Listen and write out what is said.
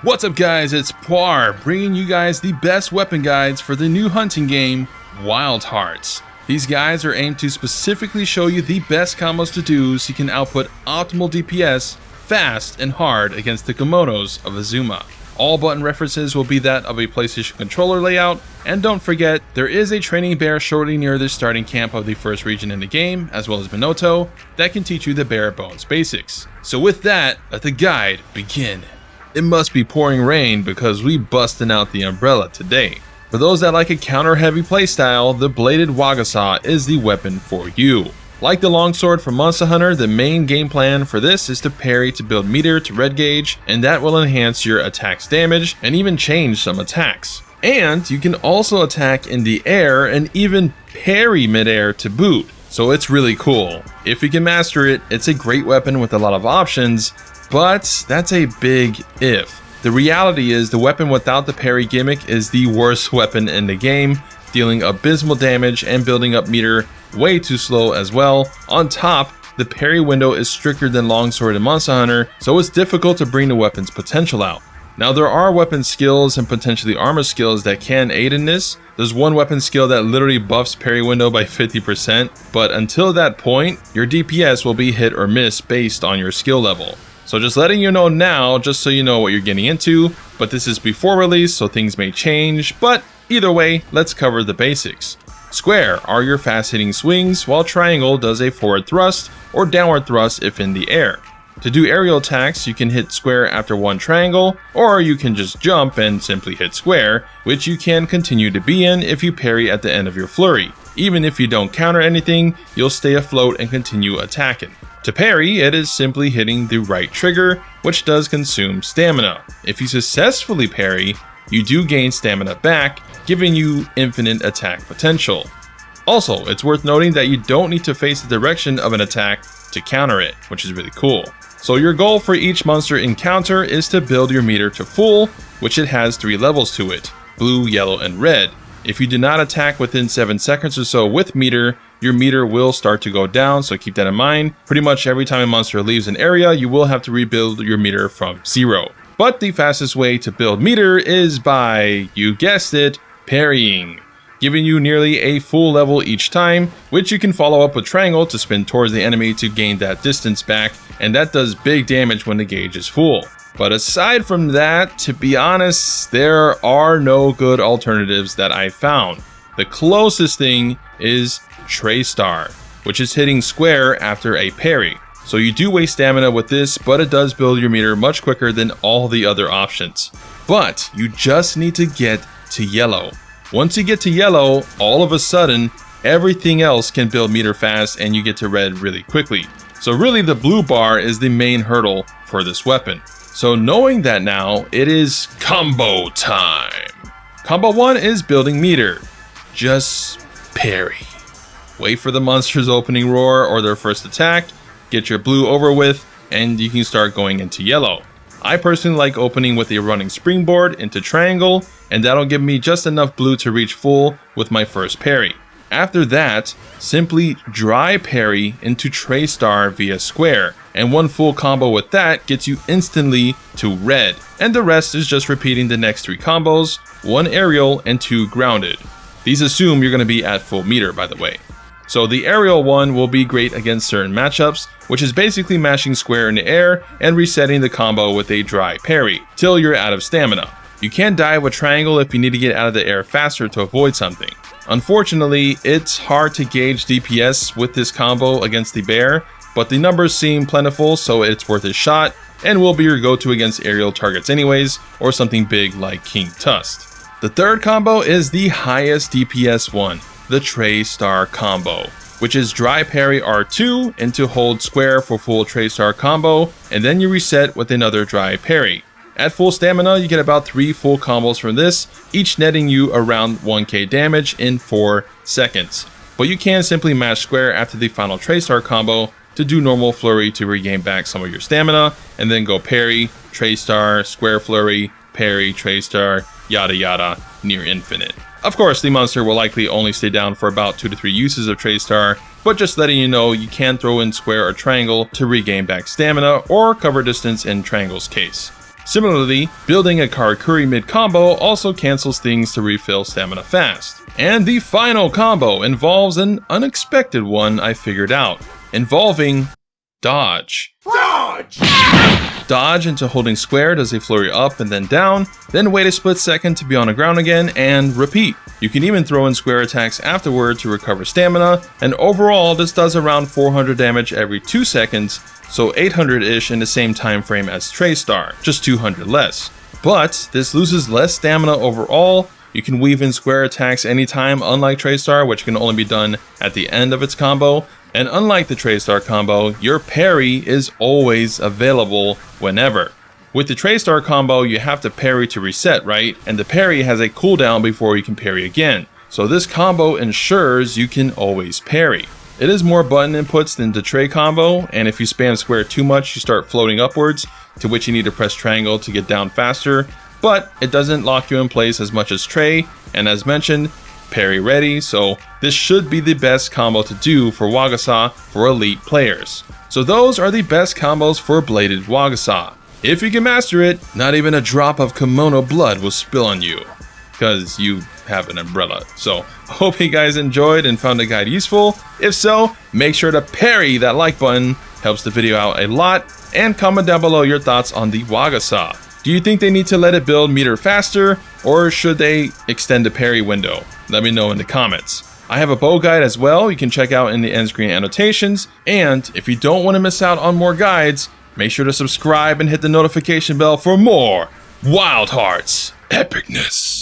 What's up guys, it's Parry, bringing you guys the best weapon guides for the new hunting game, Wild Hearts. These guides are aimed to specifically show you the best combos to do so you can output optimal DPS fast and hard against the Kemonos of Azuma. All button references will be that of a PlayStation controller layout, and don't forget, there is a training bear shortly near the starting camp of the first region in the game, as well as Minoto, that can teach you the bare bones basics. So with that, let the guide begin. It must be pouring rain because we busting out the umbrella today. For those that like a counter-heavy playstyle, the bladed Wagasa is the weapon for you. Like the longsword from Monster Hunter, the main game plan for this is to parry to build meter to red gauge, and that will enhance your attack's damage and even change some attacks. And you can also attack in the air and even parry midair to boot, so it's really cool. If you can master it, it's a great weapon with a lot of options, but that's a big if. The reality is the weapon without the parry gimmick is the worst weapon in the game, dealing abysmal damage and building up meter way too slow as well. On top, the parry window is stricter than longsword in Monster Hunter, so it's difficult to bring the weapon's potential out. Now there are weapon skills and potentially armor skills that can aid in this. There's one weapon skill that literally buffs parry window by 50%, but until that point, your DPS will be hit or miss based on your skill level. So just letting you know now, just so you know what you're getting into, but this is before release, so things may change, but either way, let's cover the basics. Square are your fast-hitting swings, while triangle does a forward thrust or downward thrust if in the air. To do aerial attacks, you can hit square after one triangle, or you can just jump and simply hit square, which you can continue to be in if you parry at the end of your flurry. Even if you don't counter anything, you'll stay afloat and continue attacking. To parry, it is simply hitting the right trigger, which does consume stamina. If you successfully parry, you do gain stamina back, giving you infinite attack potential. Also, it's worth noting that you don't need to face the direction of an attack to counter it, which is really cool. So your goal for each monster encounter is to build your meter to full, which it has 3 levels to it: blue, yellow, and red. If you do not attack within 7 seconds or so with meter, your meter will start to go down, so keep that in mind. Pretty much every time a monster leaves an area, you will have to rebuild your meter from 0. But the fastest way to build meter is by, you guessed it, parrying, giving you nearly a full level each time, which you can follow up with triangle to spin towards the enemy to gain that distance back, and that does big damage when the gauge is full. But aside from that, to be honest, there are no good alternatives that I found. The closest thing is Tray-Star, which is hitting square after a parry. So you do waste stamina with this, but it does build your meter much quicker than all the other options. But you just need to get to yellow. Once you get to yellow, all of a sudden, everything else can build meter fast and you get to red really quickly. So really the blue bar is the main hurdle for this weapon. So knowing that now, it is combo time. Combo 1 is building meter. Just parry. Wait for the monster's opening roar or their first attack, get your blue over with, and you can start going into yellow. I personally like opening with a running springboard into triangle, and that'll give me just enough blue to reach full with my first parry. After that, simply dry parry into Tray-Star via square, and one full combo with that gets you instantly to red, and the rest is just repeating the next 3 combos, 1 aerial and 2 grounded. These assume you're going to be at full meter, by the way. So the aerial one will be great against certain matchups, which is basically mashing square in the air and resetting the combo with a dry parry, till you're out of stamina. You can dive with triangle if you need to get out of the air faster to avoid something. Unfortunately, it's hard to gauge DPS with this combo against the bear, but the numbers seem plentiful, so it's worth a shot, and will be your go-to against aerial targets anyways, or something big like King Tust. The third combo is the highest DPS one, the Tray-Star combo, which is dry parry R2 into hold square for full Tray-Star combo, and then you reset with another dry parry. At full stamina, you get about 3 full combos from this, each netting you around 1k damage in 4 seconds. But you can simply mash square after the final Tray-Star combo to do normal flurry to regain back some of your stamina, and then go parry, Tray-Star, square flurry, parry, Tray-Star, yada yada, near infinite. Of course, the monster will likely only stay down for about 2 to 3 uses of Tray-Star, but just letting you know you can throw in square or triangle to regain back stamina or cover distance in triangle's case. Similarly, building a Karakuri mid-combo also cancels things to refill stamina fast. And the final combo involves an unexpected one I figured out, involving dodge. Dodge into holding square does a flurry up and then down, then wait a split second to be on the ground again, and repeat. You can even throw in square attacks afterward to recover stamina, and overall this does around 400 damage every 2 seconds, so 800-ish in the same time frame as Tray-Star, just 200 less. But this loses less stamina overall. You can weave in square attacks anytime, unlike Tray-Star, which can only be done at the end of its combo. And unlike the Tray-Star combo, your parry is always available whenever. With the Tray-Star combo, you have to parry to reset, right? And the parry has a cooldown before you can parry again. So this combo ensures you can always parry. It is more button inputs than the Tray combo, and if you spam square too much, you start floating upwards, to which you need to press triangle to get down faster. But it doesn't lock you in place as much as Tray, and as mentioned, parry ready, so this should be the best combo to do for Wagasa for elite players. So those are the best combos for bladed Wagasa. If you can master it, not even a drop of Kemono blood will spill on you, because you have an umbrella. So I hope you guys enjoyed and found the guide useful. If so, make sure to parry that like button, helps the video out a lot, and comment down below your thoughts on the Wagasa. Do you think they need to let it build meter faster, or should they extend the parry window? Let me know in the comments. I have a bow guide as well you can check out in the end screen annotations, and if you don't want to miss out on more guides, make sure to subscribe and hit the notification bell for more Wild Hearts epicness.